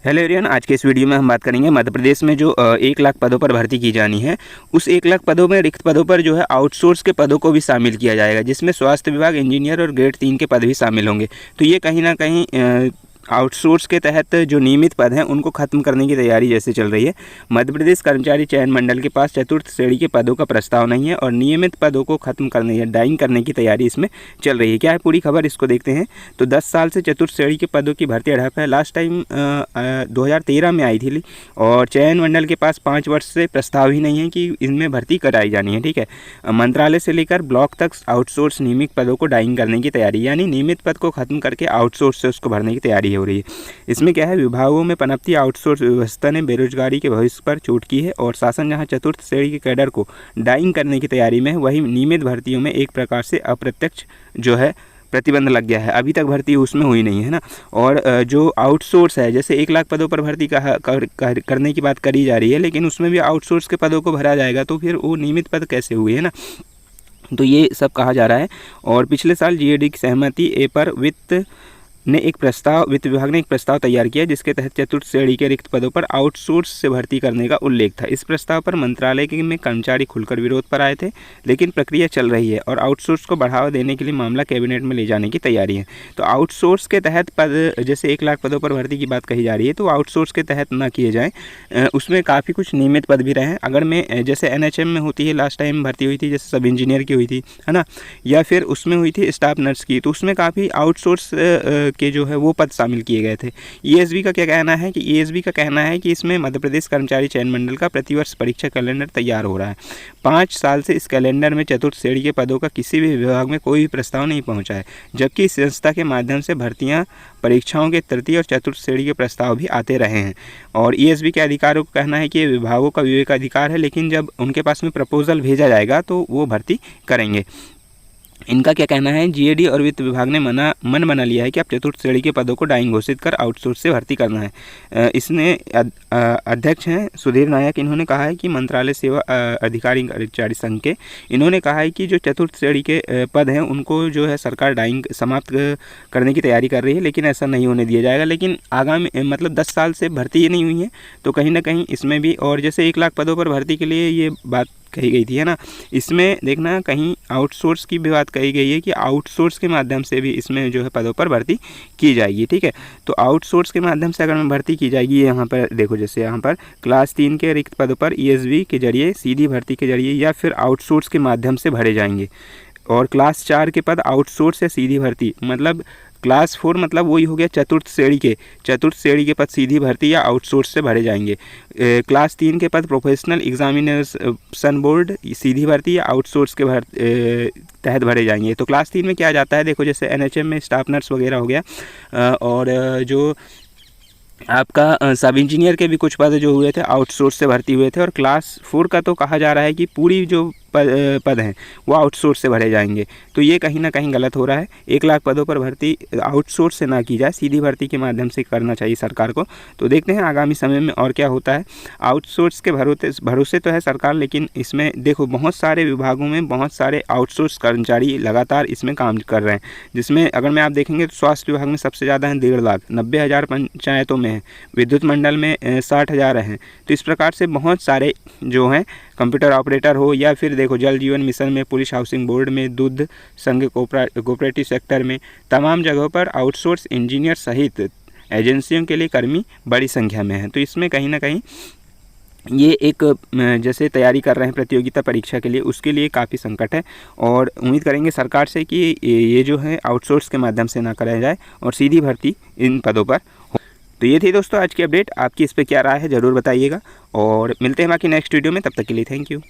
Hello everyone, आज के इस वीडियो में हम बात करेंगे मध्य प्रदेश में जो 1 लाख पदों पर भर्ती की जानी है। उस 1 लाख पदों में रिक्त पदों पर जो है आउटसोर्स के पदों को भी शामिल किया जाएगा, जिसमें स्वास्थ्य विभाग, इंजीनियर और ग्रेड 3 के पद भी शामिल होंगे। तो ये कहीं ना कहीं आउटसोर्स के तहत जो नियमित पद हैं उनको खत्म करने की तैयारी जैसे चल रही है। मध्य प्रदेश कर्मचारी चयन मंडल के पास चतुर्थ श्रेणी के पदों का प्रस्ताव नहीं है और नियमित पदों को खत्म करने या डाइंग करने की तैयारी इसमें चल रही है। क्या है पूरी खबर, इसको देखते हैं। तो 10 साल से चतुर्थ श्रेणी के पदों की भर्ती हड़प है। लास्ट टाइम 2013 में आई थी और चयन मंडल के पास 5 वर्ष से प्रस्ताव ही नहीं है कि इनमें भर्ती कराई जानी है। ठीक है, मंत्रालय से लेकर ब्लॉक तक आउटसोर्स नियमित पदों को डाइंग करने की तैयारी, यानी नियमित पद को खत्म करके आउटसोर्स से उसको भरने की तैयारी हो रही है। इसमें क्या है, विभागों में पनपती आउटसोर्स व्यवस्था ने बेरोजगारी के भविष्य पर चोट की है और शासन जहां चतुर्थ श्रेणी के कैडर को डाइंग करने की तैयारी में है, वहीं नियमित भर्तियों में एक प्रकार से अप्रत्यक्ष जो है प्रतिबंध लग गया है। अभी तक भर्ती उसमें हुई नहीं है ना। और जो आउटसोर्स है, जैसे 1 लाख पदों पर भर्ती करने की बात करी जा रही है, लेकिन उसमें भी आउटसोर्स के पदों को भरा जाएगा, तो फिर वो नियमित पद कैसे हुए, है ना। तो ये सब कहा जा रहा है। और पिछले साल जीएडी की सहमति पर वित्त विभाग ने एक प्रस्ताव तैयार किया, जिसके तहत चतुर्थ श्रेणी के रिक्त पदों पर आउटसोर्स से भर्ती करने का उल्लेख था। इस प्रस्ताव पर मंत्रालय में कर्मचारी खुलकर विरोध पर आए थे, लेकिन प्रक्रिया चल रही है और आउटसोर्स को बढ़ावा देने के लिए मामला कैबिनेट में ले जाने की तैयारी है। तो आउटसोर्स के तहत पद, जैसे 1 लाख पदों पर भर्ती की बात कही जा रही है, तो आउटसोर्स के तहत ना किए जाएँ। उसमें काफ़ी कुछ नियमित पद भी रहे। अगर मैं जैसे NHM में होती है, लास्ट टाइम भर्ती हुई थी, जैसे सब इंजीनियर की हुई थी, है ना, या फिर उसमें हुई थी स्टाफ नर्स की, तो उसमें काफ़ी आउटसोर्स के जो है वो पद शामिल किए गए थे। ESB का क्या कहना है कि ESB का कहना है कि इसमें मध्य प्रदेश कर्मचारी चयन मंडल का प्रतिवर्ष परीक्षा कैलेंडर तैयार हो रहा है। 5 साल से इस कैलेंडर में चतुर्थ श्रेणी के पदों का किसी भी विभाग में कोई भी प्रस्ताव नहीं पहुंचा है, जबकि इस संस्था के माध्यम से भर्तियां, परीक्षाओं के तृतीय और चतुर्थ श्रेणी के प्रस्ताव भी आते रहे हैं। और ESB के अधिकारियों का कहना है कि ये विभागों का विवेकाधिकार है, लेकिन जब उनके पास में प्रपोजल भेजा जाएगा तो वो भर्ती करेंगे। इनका क्या कहना है, जीएडी और वित्त विभाग ने मन बना लिया है कि अब चतुर्थ श्रेणी के पदों को डाइंग घोषित कर आउटसोर्स से भर्ती करना है। इसने अध्यक्ष हैं सुधीर नायक, इन्होंने कहा है कि मंत्रालय सेवा अधिकारी कर्मचारी संघ के, इन्होंने कहा है कि जो चतुर्थ श्रेणी के पद हैं उनको जो है सरकार डाइंग समाप्त करने की तैयारी कर रही है, लेकिन ऐसा नहीं होने दिया जाएगा। लेकिन आगामी मतलब 10 साल से भर्ती ही नहीं हुई है, तो कहीं ना कहीं इसमें भी, और जैसे 1 लाख पदों पर भर्ती के लिए ये बात कही गई थी, है ना, इसमें देखना कहीं आउटसोर्स की भी बात कही गई है कि आउटसोर्स के माध्यम से भी इसमें जो है पदों पर भर्ती की जाएगी। ठीक है, तो आउटसोर्स के माध्यम से अगर भर्ती की जाएगी, यहाँ पर देखो, जैसे यहाँ पर क्लास 3 के रिक्त पदों पर ESB के जरिए सीधी भर्ती के जरिए या फिर आउटसोर्स के माध्यम से भरे जाएंगे। और क्लास 4 के पद आउटसोर्स या सीधी भर्ती, मतलब क्लास 4 मतलब वही हो गया चतुर्थ श्रेणी के पद सीधी भर्ती या आउटसोर्स से भरे जाएंगे। क्लास 3 के पद प्रोफेशनल एग्जामिनेशन बोर्ड सीधी भर्ती या आउटसोर्स के तहत भरे जाएंगे। तो क्लास 3 में क्या जाता है, देखो जैसे NHM में स्टाफ नर्स वगैरह हो गया, और जो आपका सब इंजीनियर के भी कुछ पद जो हुए थे आउटसोर्स से भर्ती हुए थे। और क्लास 4 का तो कहा जा रहा है कि पूरी जो पद हैं वो आउटसोर्स से भरे जाएंगे। तो ये कहीं ना कहीं गलत हो रहा है। 1 लाख पदों पर भर्ती आउटसोर्स से ना की जाए, सीधी भर्ती के माध्यम से करना चाहिए सरकार को। तो देखते हैं आगामी समय में और क्या होता है। आउटसोर्स के भरोसे तो है सरकार, लेकिन इसमें देखो बहुत सारे विभागों में बहुत सारे आउटसोर्स कर्मचारी लगातार इसमें काम कर रहे हैं, जिसमें अगर मैं आप देखेंगे तो स्वास्थ्य विभाग में सबसे ज़्यादा हैं 1.5 लाख, 90,000 पंचायतों में है, विद्युत मंडल में 60,000 हैं। तो इस प्रकार से बहुत सारे जो हैं, कंप्यूटर ऑपरेटर हो या फिर देखो जल जीवन मिशन में, पुलिस हाउसिंग बोर्ड में, दूध संघ कोऑपरेटिव सेक्टर में, तमाम जगहों पर आउटसोर्स इंजीनियर सहित एजेंसियों के लिए कर्मी बड़ी संख्या में हैं। तो इसमें कहीं ना कहीं ये एक जैसे तैयारी कर रहे हैं प्रतियोगिता परीक्षा के लिए, उसके लिए काफ़ी संकट है। और उम्मीद करेंगे सरकार से कि ये जो है आउटसोर्स के माध्यम से ना कराया जाए और सीधी भर्ती इन पदों पर हो। तो ये थी दोस्तों आज की अपडेट। आपकी इस पर क्या राय है ज़रूर बताइएगा, और मिलते हैं बाकी नेक्स्ट वीडियो में। तब तक के लिए थैंक यू।